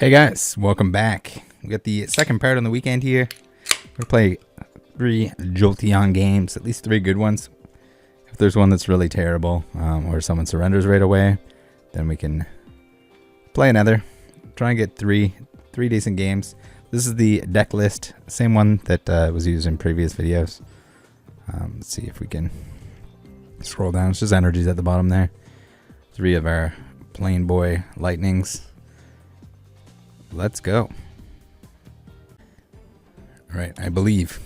Hey guys, welcome back. We got the second part on the weekend here. We're gonna play 3 Jolteon games, at least 3 good ones. If there's one that's really terrible, or someone surrenders right away, then we can play another. Try and get three decent games. This is the deck list, same one that was used in previous videos. Let's see if we can scroll down. It's just energies at the bottom there. 3 of our plain boy lightnings. Let's go. All right, I believe.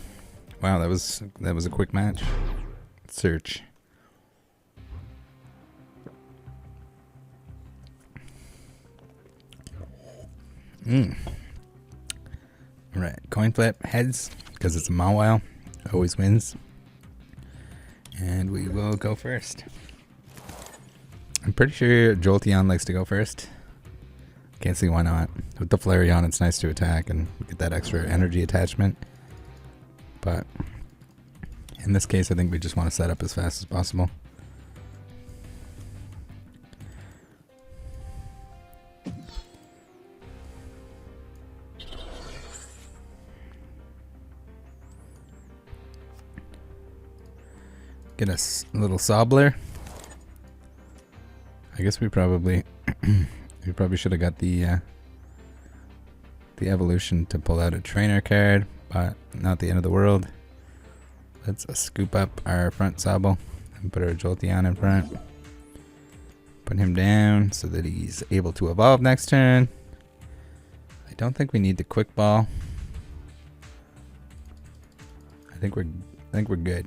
Wow, that was a quick match. Search. All right, coin flip, heads, because it's a Mawile. Always wins. And we will go first. I'm pretty sure Jolteon likes to go first. Can't see why not. With the Flareon, it's nice to attack and get that extra energy attachment. But in this case, I think we just want to set up as fast as possible. Get a little Sobbler. I guess we probably should have got the evolution to pull out a trainer card, but not the end of the world. Let's scoop up our front Sobble and put our Jolteon in front. Put him down so that he's able to evolve next turn. I don't think we need the quick ball. I think we're good.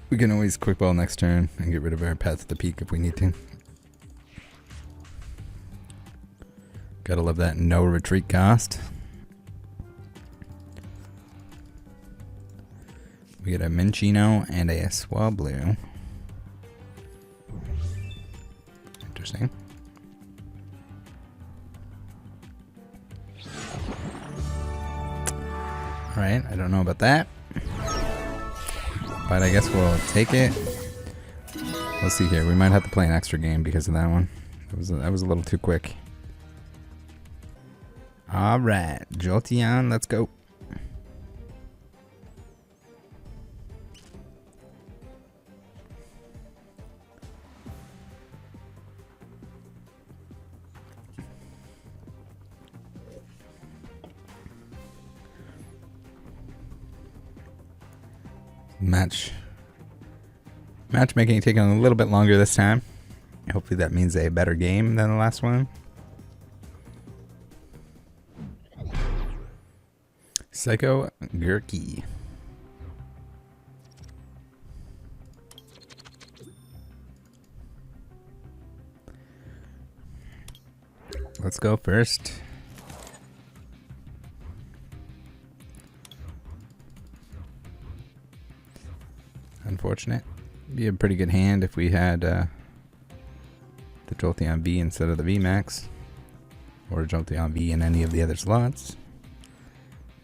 We can always quick ball next turn and get rid of our Path to the Peak if we need to. Gotta love that no retreat cost. We get a Minchino and a Swablu. Interesting. Alright, I don't know about that. But I guess we'll take it. Let's see here. We might have to play an extra game because of that one. That was a little too quick. Alright, Jolteon, let's go. Matchmaking taking a little bit longer this time. Hopefully that means a better game than the last one. Psycho Gurky. Let's go first. Unfortunate. Be a pretty good hand if we had the Jolteon V instead of the VMAX. Or Jolteon V in any of the other slots.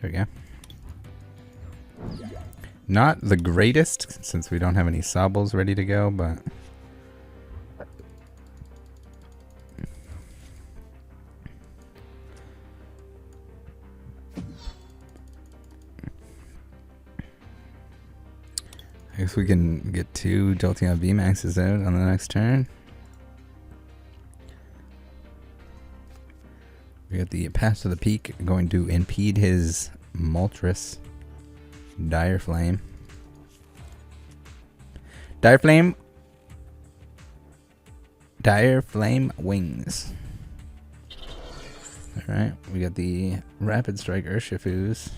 There we go. Not the greatest, since we don't have any Sobbles ready to go, but I guess we can get 2 Jolteon VMAXs out on the next turn. We got the Path to the Peak going to impede his Moltres. Dire Flame. Dire Flame Wings. Alright, we got the Rapid Strike Urshifus.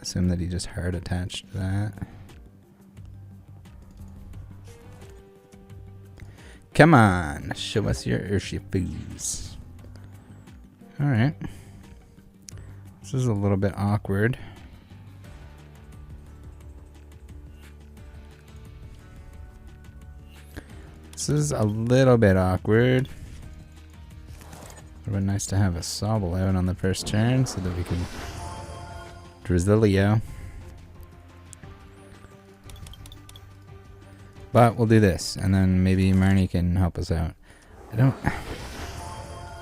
Assume that he just hard attached to that. Come on, show us your Urshifus. Alright. This is a little bit awkward. This is a little bit awkward. It would have been nice to have a Sobble out on the first turn so that we could Drizzlio. But we'll do this, and then maybe Marnie can help us out. I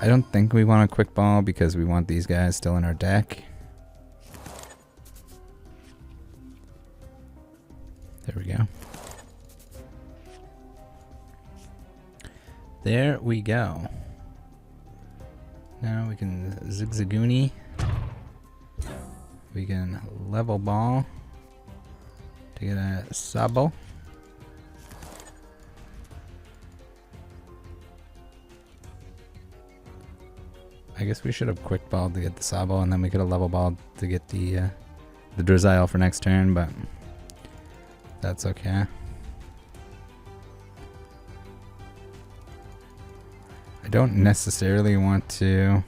don't think we want a quick ball because we want these guys still in our deck. There we go. There we go. Now we can Zigzagoony. We can level ball to get a Sabo. I guess we should have quick balled to get the Sabo, and then we could have level balled to get the Drizzile for next turn, but that's okay. I don't necessarily want to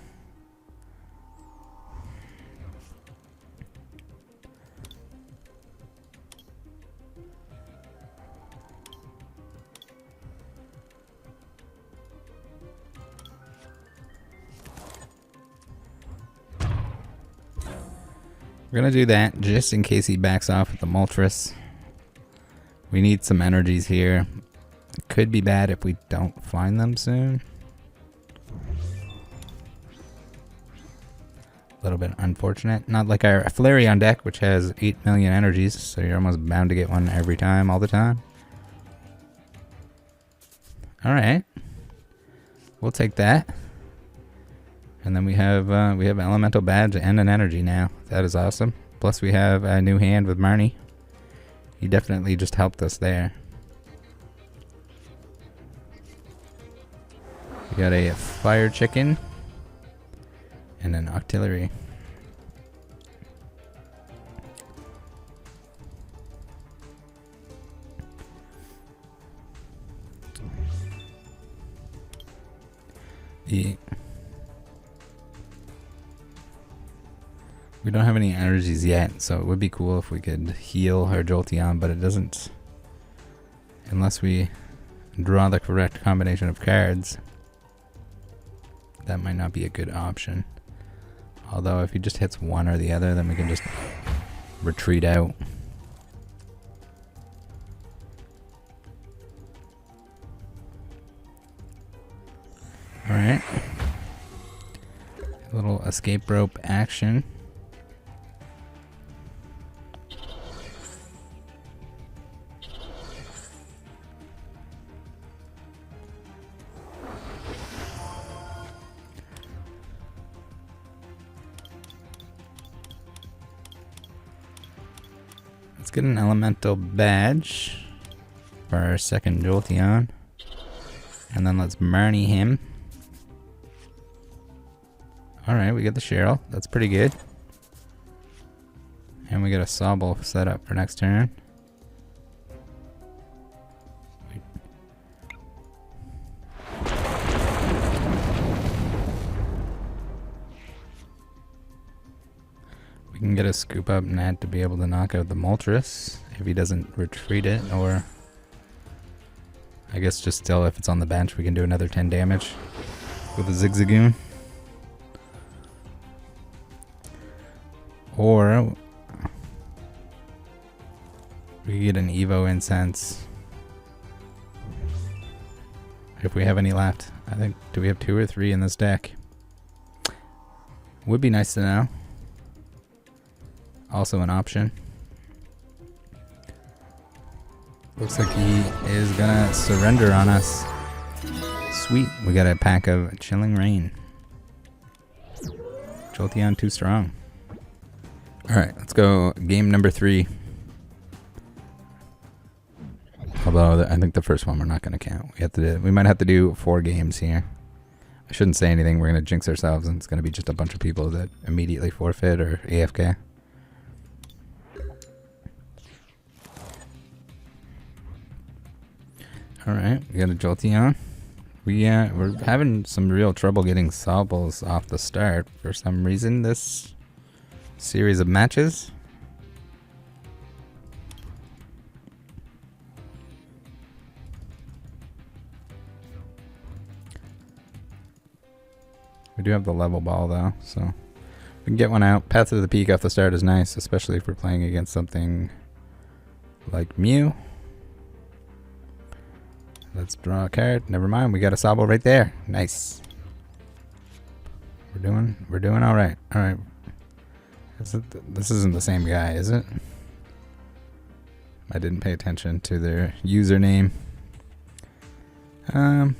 we're gonna do that just in case he backs off with the Moltres. We need some energies here. It could be bad if we don't find them soon. A little bit unfortunate. Not like our Flareon deck, which has 8 million energies, so you're almost bound to get one every time, all the time. Alright. We'll take that. And then we have Elemental Badge and an energy now. That is awesome. Plus we have a new hand with Marnie. He definitely just helped us there. We got a Fire Chicken and an Octillery. We don't have any energies yet, so it would be cool if we could heal our Jolteon, but it doesn't unless we draw the correct combination of cards. That might not be a good option. Although if he just hits one or the other, then we can just retreat out. Alright. A little escape rope action. Let's get an Elemental Badge for our second Jolteon. And then let's Marnie him. Alright, we get the Cheryl. That's pretty good. And we get a Sobble set up for next turn. We can get a Scoop Up Net to be able to knock out the Moltres if he doesn't retreat it, or I guess just still if it's on the bench we can do another 10 damage with a Zigzagoon. Or we get an Evo Incense if we have any left. I think, do we have 2 or 3 in this deck? Would be nice to know. Also an option. Looks like he is gonna surrender on us. Sweet, we got a pack of Chilling Rain. Jolteon too strong. Alright, let's go game number 3. Although I think the first one we're not gonna count. We might have to do 4 games here. I shouldn't say anything, we're gonna jinx ourselves and it's gonna be just a bunch of people that immediately forfeit or AFK. Alright, we got a Jolteon. We're having some real trouble getting Sobbles off the start for some reason this series of matches. We do have the level ball though, so We can get one out. Path to the Peak off the start is nice, especially if we're playing against something like Mew. Let's draw a card. Never mind, we got a Sobble right there. Nice. We're doing all right. All right. This isn't the same guy, is it? I didn't pay attention to their username.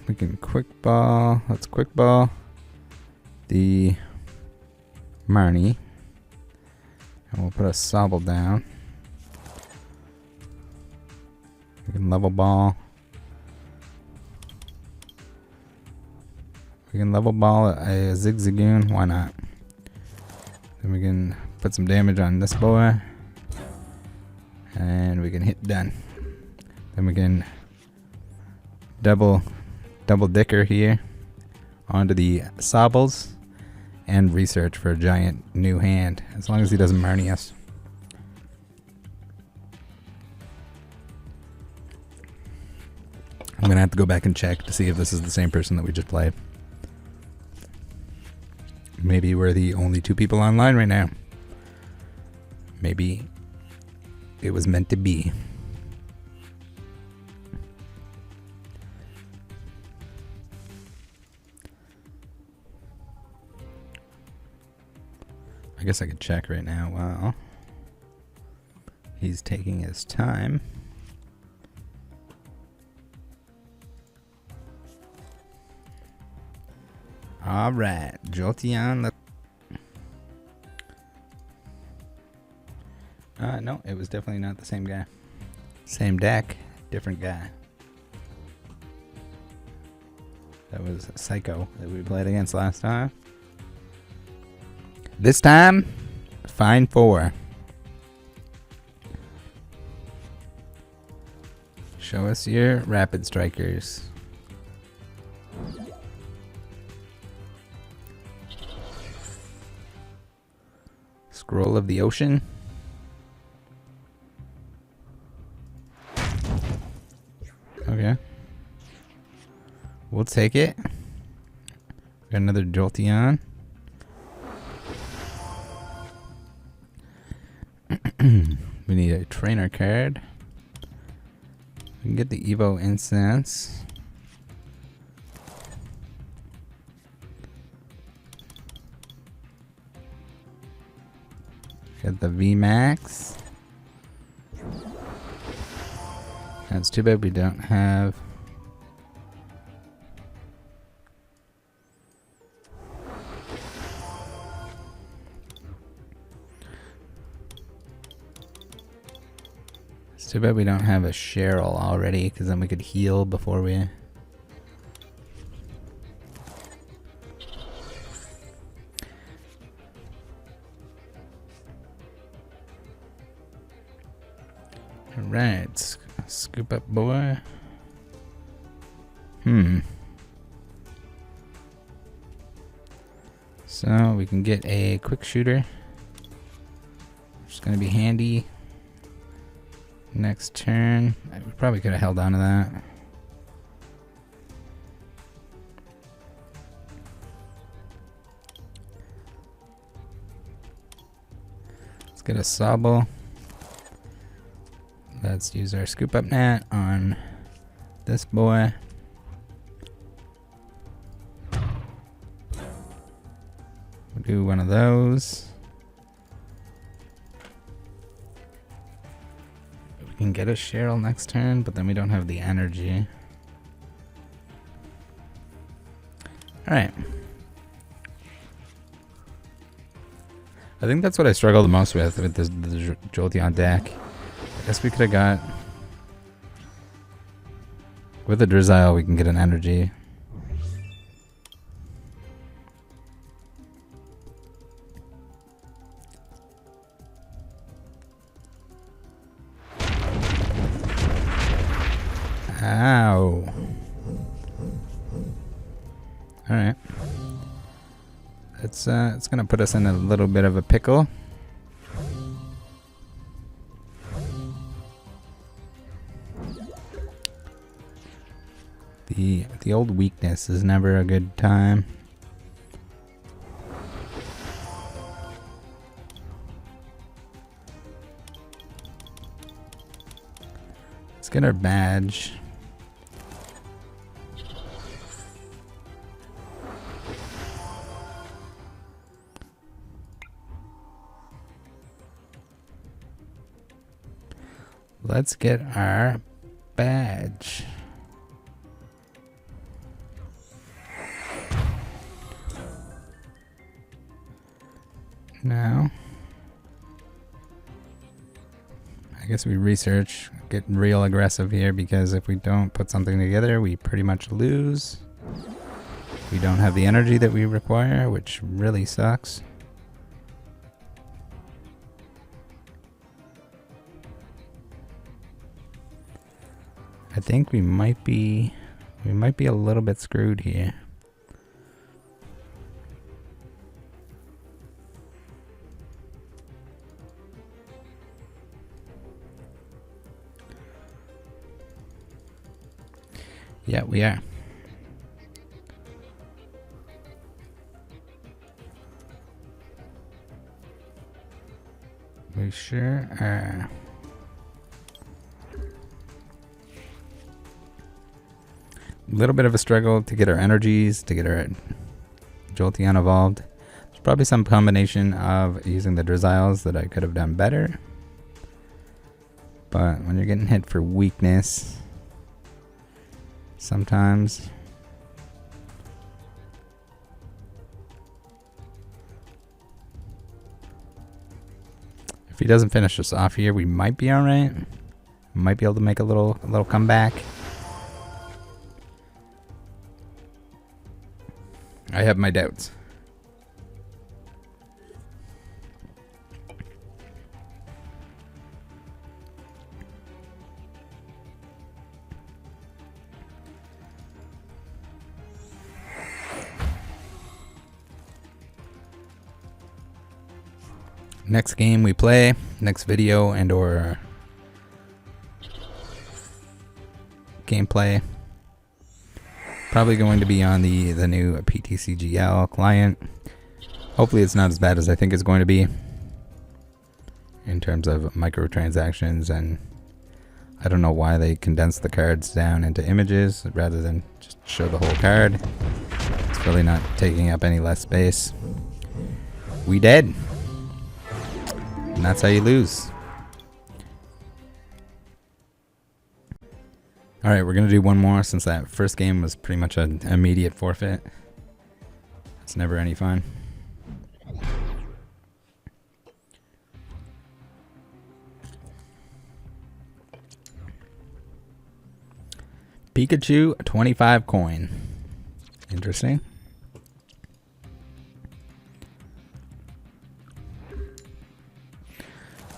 We can quick ball. Let's quick ball the Marnie. And we'll put a Sobble down. We can level ball. We can level ball a Zigzagoon. Why not? Then we can put some damage on this boy. And we can hit done. Then we can double dicker here onto the Sobbles and research for a giant new hand, as long as he doesn't Marnie us. I'm gonna have to go back and check to see if this is the same person that we just played. Maybe we're the only 2 people online right now. Maybe it was meant to be. I guess I could check right now while he's taking his time. All right, Jolteon. No, it was definitely not the same guy. Same deck, different guy. That was Psycho that we played against last time. This time, Fine 4. Show us your Rapid Strikers. Scroll of the Ocean. Okay. We'll take it. Got another Jolteon. We need a trainer card. We can get the Evo Incense. Get the VMAX. That's too bad we don't have. It's too bad we don't have a Cheryl already, because then we could heal before we. Alright, scoop up boy. So we can get a quick shooter. Which is going to be handy. Next turn. We probably could have held on to that. Let's get a Sobble. Let's use our scoop up net on this boy. We'll do one of those. We can get a Cheryl next turn, but then we don't have the energy. Alright. I think that's what I struggle the most with this the Jolteon deck. I guess we could have got. With the Drizzile, we can get an energy. Ow. Alright. It's gonna put us in a little bit of a pickle. The old weakness is never a good time. Let's get our badge. Let's get our badge. Now, I guess we research, get real aggressive here, because if we don't put something together, we pretty much lose. We don't have the energy that we require, which really sucks. I think we might be a little bit screwed here. Yeah, we are. We sure are. A little bit of a struggle to get our energies, to get our Jolteon evolved. There's probably some combination of using the Drizziles that I could have done better. But when you're getting hit for weakness, sometimes if he doesn't finish us off here, we might be alright. Might be able to make a little comeback. I have my doubts. Next game we play, next video and or gameplay, probably going to be on the new PTCGO client. Hopefully it's not as bad as I think it's going to be in terms of microtransactions, and I don't know why they condense the cards down into images rather than just show the whole card. It's really not taking up any less space. We dead. And that's how you lose. Alright, we're going to do one more since that first game was pretty much an immediate forfeit. It's never any fun. Pikachu, a 25 coin. Interesting.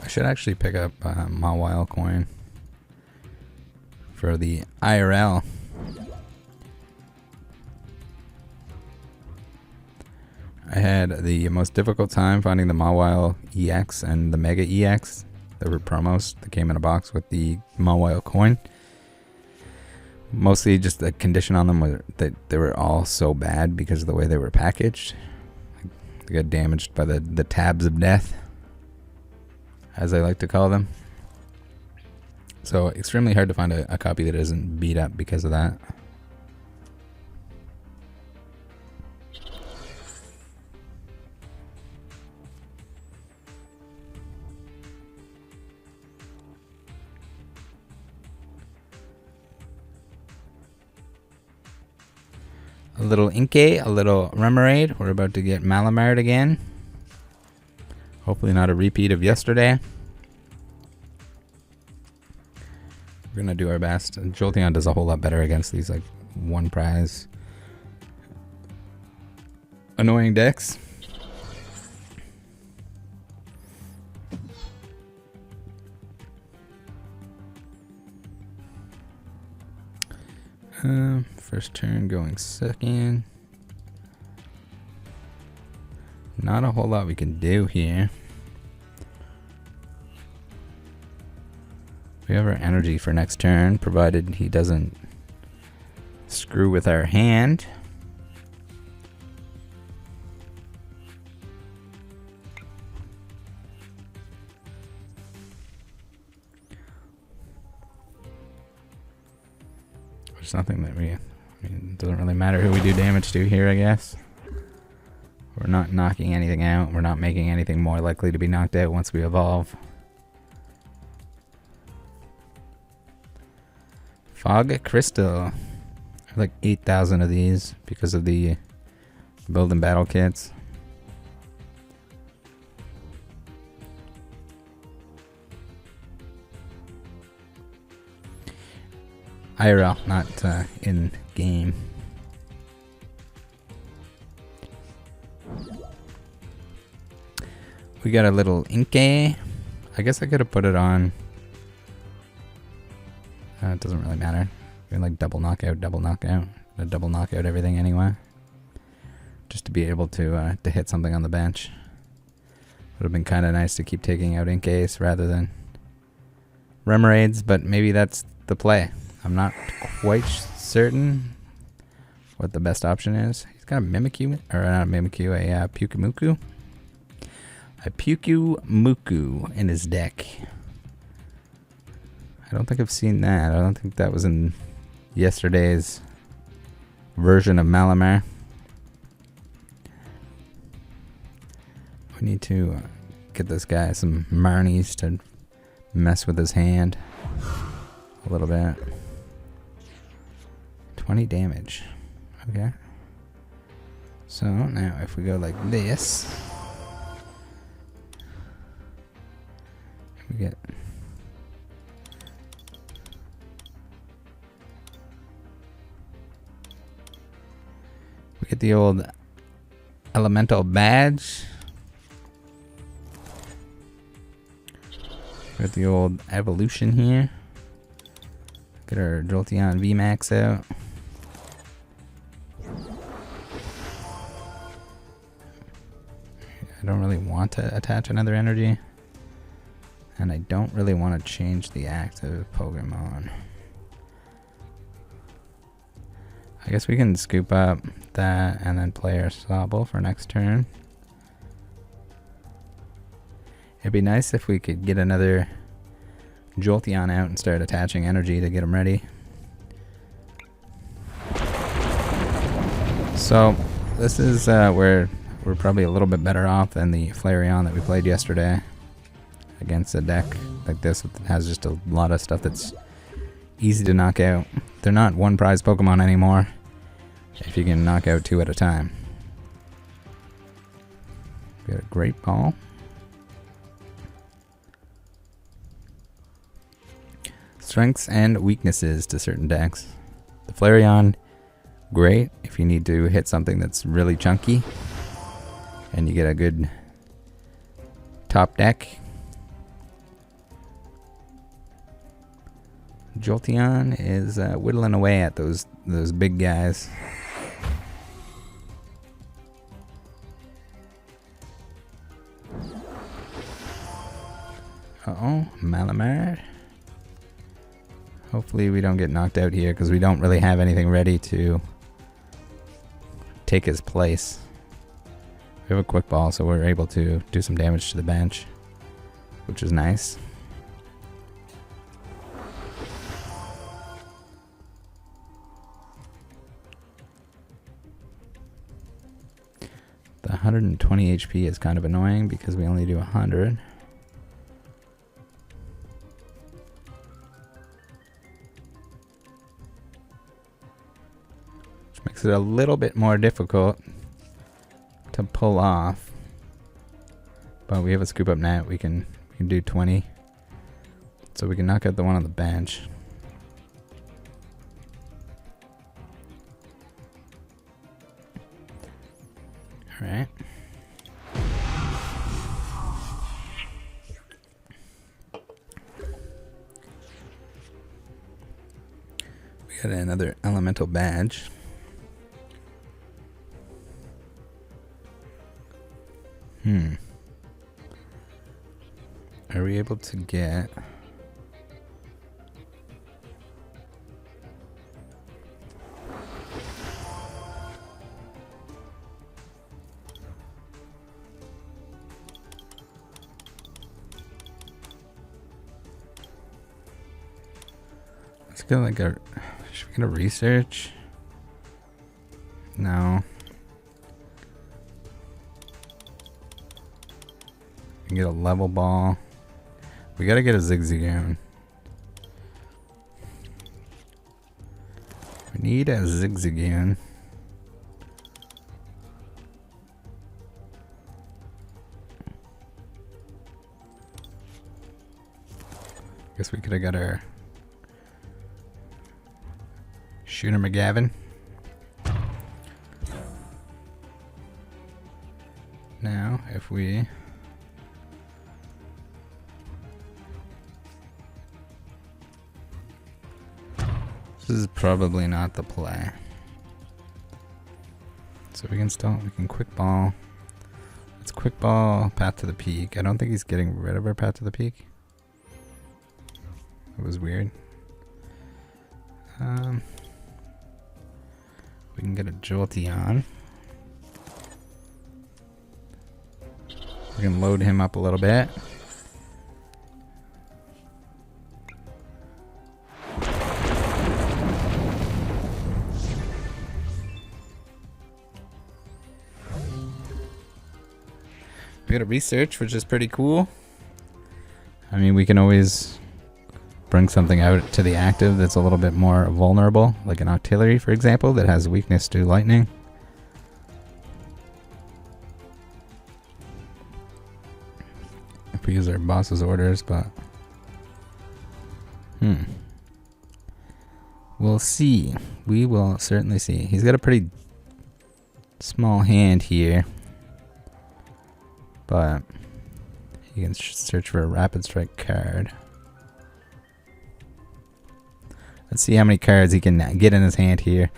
I should actually pick up a Mawile coin for the IRL. I had the most difficult time finding the Mawile EX and the Mega EX. There were promos that came in a box with the Mawile coin. Mostly just the condition on them was that they were all so bad because of the way they were packaged. They got damaged by the tabs of death, as I like to call them. So extremely hard to find a copy that isn't beat up because of that. A little Inkay, a little Remoraid. We're about to get Malamard again. Hopefully not a repeat of yesterday. We're going to do our best. Jolteon does a whole lot better against these like one prize annoying decks. First turn going second. Not a whole lot we can do here. We have our energy for next turn, provided he doesn't screw with our hand. There's nothing that I mean, it doesn't really matter who we do damage to here, I guess. We're not knocking anything out. We're not making anything more likely to be knocked out once we evolve. Fog Crystal. I have like 8,000 of these because of the build and battle kits. IRL, not in game. We got a little Inkay. I guess I could have put it on. It doesn't really matter. We like double knockout. Double knockout everything anyway. Just to be able to hit something on the bench. Would have been kind of nice to keep taking out Inkays rather than Remoraid's, but maybe that's the play. I'm not quite certain what the best option is. He's got a Mimikyu, or not a Mimikyu, a Pyukumuku. A Pyukumuku in his deck. I don't think I've seen that. I don't think that was in yesterday's version of Malamar. We need to get this guy some Marnies to mess with his hand a little bit. 20 damage. Okay. So now if we go like this, we get the old elemental badge. Got the old evolution here. Get our Jolteon VMAX out. I don't really want to attach another energy. And I don't really want to change the active Pokemon. I guess we can scoop up that and then play our Sobble for next turn. It'd be nice if we could get another Jolteon out and start attaching energy to get him ready. So this is where we're probably a little bit better off than the Flareon that we played yesterday against a deck like this that has just a lot of stuff that's easy to knock out. They're not one prize Pokemon anymore if you can knock out 2 at a time. We got a Great Ball. Strengths and weaknesses to certain decks. The Flareon, great if you need to hit something that's really chunky and you get a good top deck. Jolteon is whittling away at those big guys. Uh-oh, Malamar. Hopefully we don't get knocked out here because we don't really have anything ready to take his place. We have a quick ball, so we're able to do some damage to the bench, which is nice. The 120 HP is kind of annoying because we only do 100. Which makes it a little bit more difficult to pull off. But we have a scoop up net. We can do 20. So we can knock out the one on the bench. Alright. We got another elemental badge. Are we able to get... Let's get like a Should we get a research? No. We can get a level ball. We gotta get a Zigzagoon. We need a Zigzagoon. Guess we could have got our Shooter McGavin. Now, if we this is probably not the play. So we can quick ball. Let's quick ball Path to the Peak. I don't think he's getting rid of our Path to the Peak. It was weird. We can get a Jolteon. We can load him up a little bit. We got a research, which is pretty cool. I mean, we can always bring something out to the active that's a little bit more vulnerable, like an artillery, for example, that has weakness to lightning. If we use our boss's orders, but we'll see. We will certainly see. He's got a pretty small hand here, but you can search for a rapid strike card. Let's see how many cards he can get in his hand here.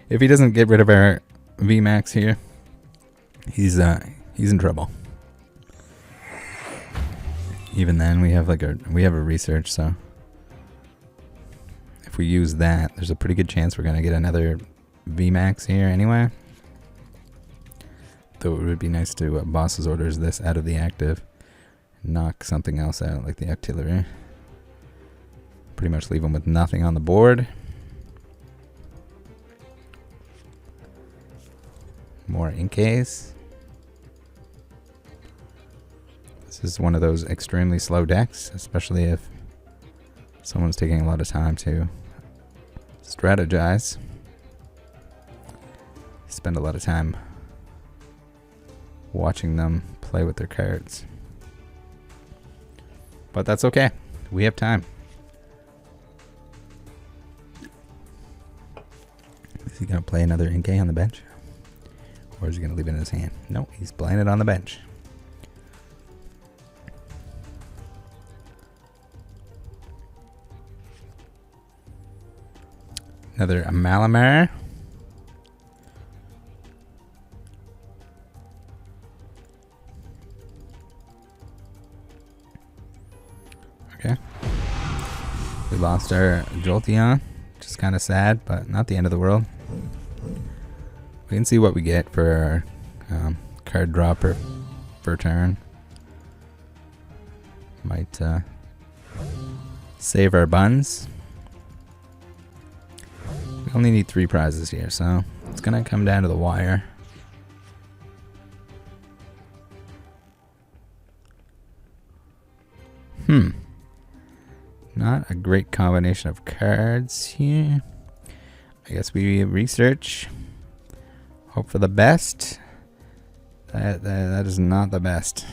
If he doesn't get rid of our VMAX here, he's in trouble. Even then, we have a research, so if we use that, there's a pretty good chance we're gonna get another VMAX here anyway. Though it would be nice to boss's orders this out of the active, knock something else out like the artillery. Pretty much leave him with nothing on the board. More Inkays. This is one of those extremely slow decks, especially if someone's taking a lot of time to strategize. Spend a lot of time watching them play with their cards. But that's okay. We have time. Is he going to play another Inkay on the bench? Or is he going to leave it in his hand? No, he's playing it on the bench. Another Malamar. Okay. We lost our Jolteon, which is kind of sad, but not the end of the world. We can see what we get for our card drop per turn. Might save our buns. We only need 3 prizes here, so it's gonna come down to the wire. Not a great combination of cards here. I guess we research. Hope for the best. That is not the best.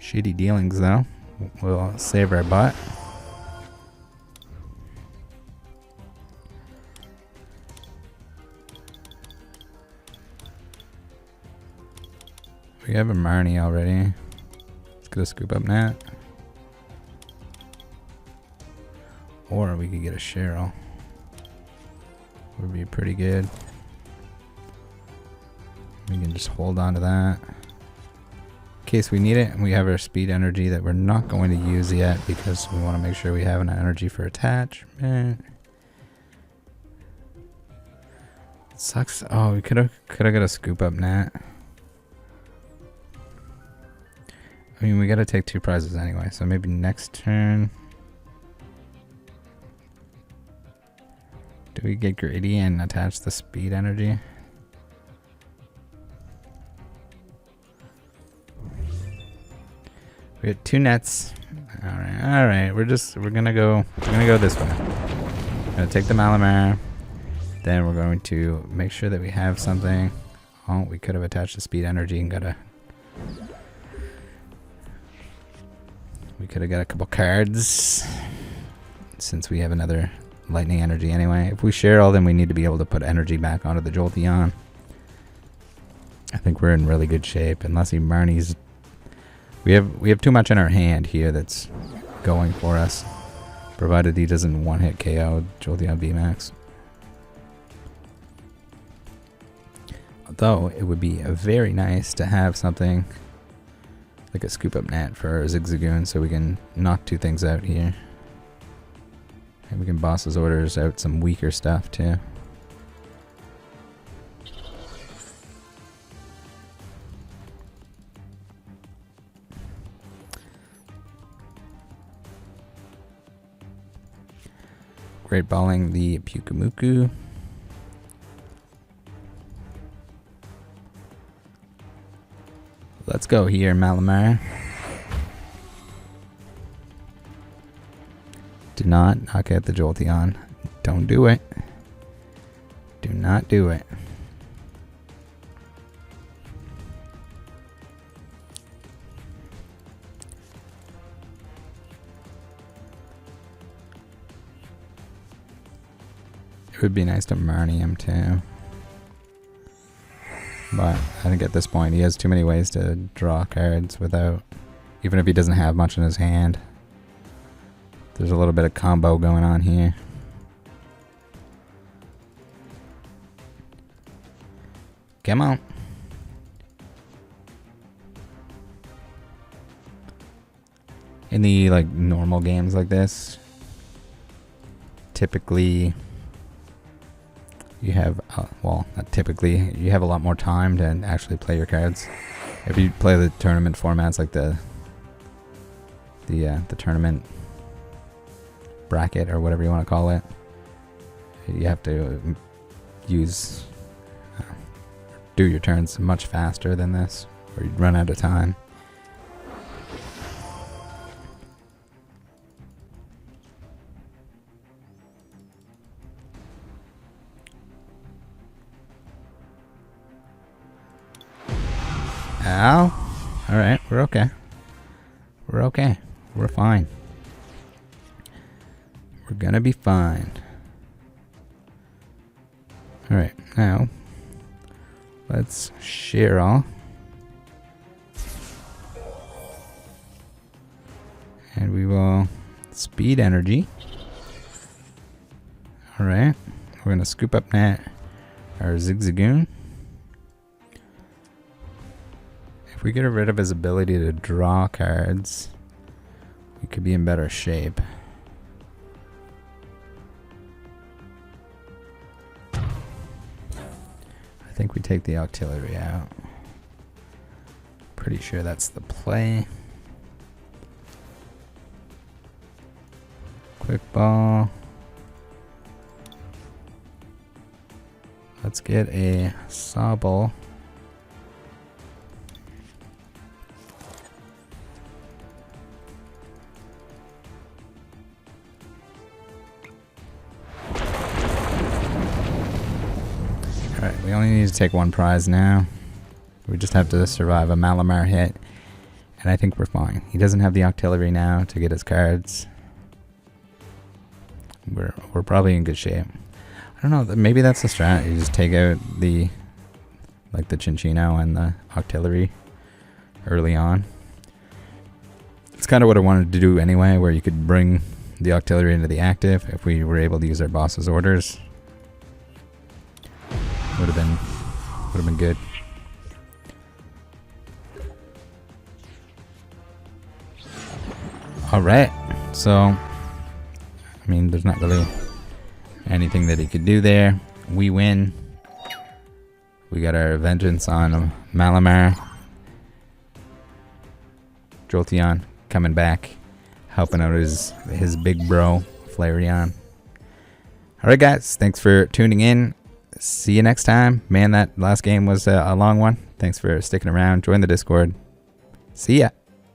Shitty dealings though. We'll save our butt. We have a Marnie already. Let's get a scoop up Nat. Or we could get a Cheryl. Would be pretty good. We can just hold on to that. In case we need it, and we have our speed energy that we're not going to use yet because we want to make sure we have an energy for attachment. It sucks. Oh, we could have got a scoop up Nat. I mean, we gotta take 2 prizes anyway, so maybe next turn. we get greedy and attach the speed energy. We had 2 nets. All right. We're gonna go this way. We're gonna take the Malamar. Then we're going to make sure that we have something. Oh, we could have attached the speed energy and we could have got a couple cards. Since we have another lightning energy anyway. If we share all, then we need to be able to put energy back onto the Jolteon. I think we're in really good shape, unless he Marnie's. We have too much in our hand here that's going for us, provided he doesn't one-hit KO Jolteon VMAX. Although it would be very nice to have something like a scoop-up net for Zigzagoon, so we can knock 2 things out here. And we can boss his orders out some weaker stuff too. Great balling the Pyukumuku. Let's go here, Malamar. Do not knock out the Jolteon. Don't do it. Do not do it. It would be nice to Marnie him too. But I think at this point he has too many ways to draw cards without, even if he doesn't have much in his hand. There's a little bit of combo going on here. Come on. In the like normal games like this, typically you have, well, not typically, you have a lot more time to actually play your cards. If you play the tournament formats like the tournament bracket or whatever you want to call it, you have to do your turns much faster than this, or you'd run out of time. Ow. Alright, we're okay. We're okay. We're fine. We're gonna be fine. Alright, now let's share all. And we will speed energy. Alright, we're gonna scoop up that our Zigzagoon. If we get rid of his ability to draw cards, we could be in better shape. I think we take the Octillery out. Pretty sure that's the play. Quick ball. Let's get a Sobble. Alright, we only need to take one prize now. We just have to survive a Malamar hit. And I think we're fine. He doesn't have the Octillery now to get his cards. We're probably in good shape. I don't know, maybe that's the strat. You just take out the Chinchino and the Octillery early on. It's kind of what I wanted to do anyway, where you could bring the Octillery into the active if we were able to use our boss's orders. Would have been good. All right, so I mean, there's not really anything that he could do there. We win. We got our vengeance on Malamar. Jolteon coming back, helping out his big bro Flareon. All right, guys. Thanks for tuning in. See you next time. Man, that last game was a long one. Thanks for sticking around. Join the Discord. See ya.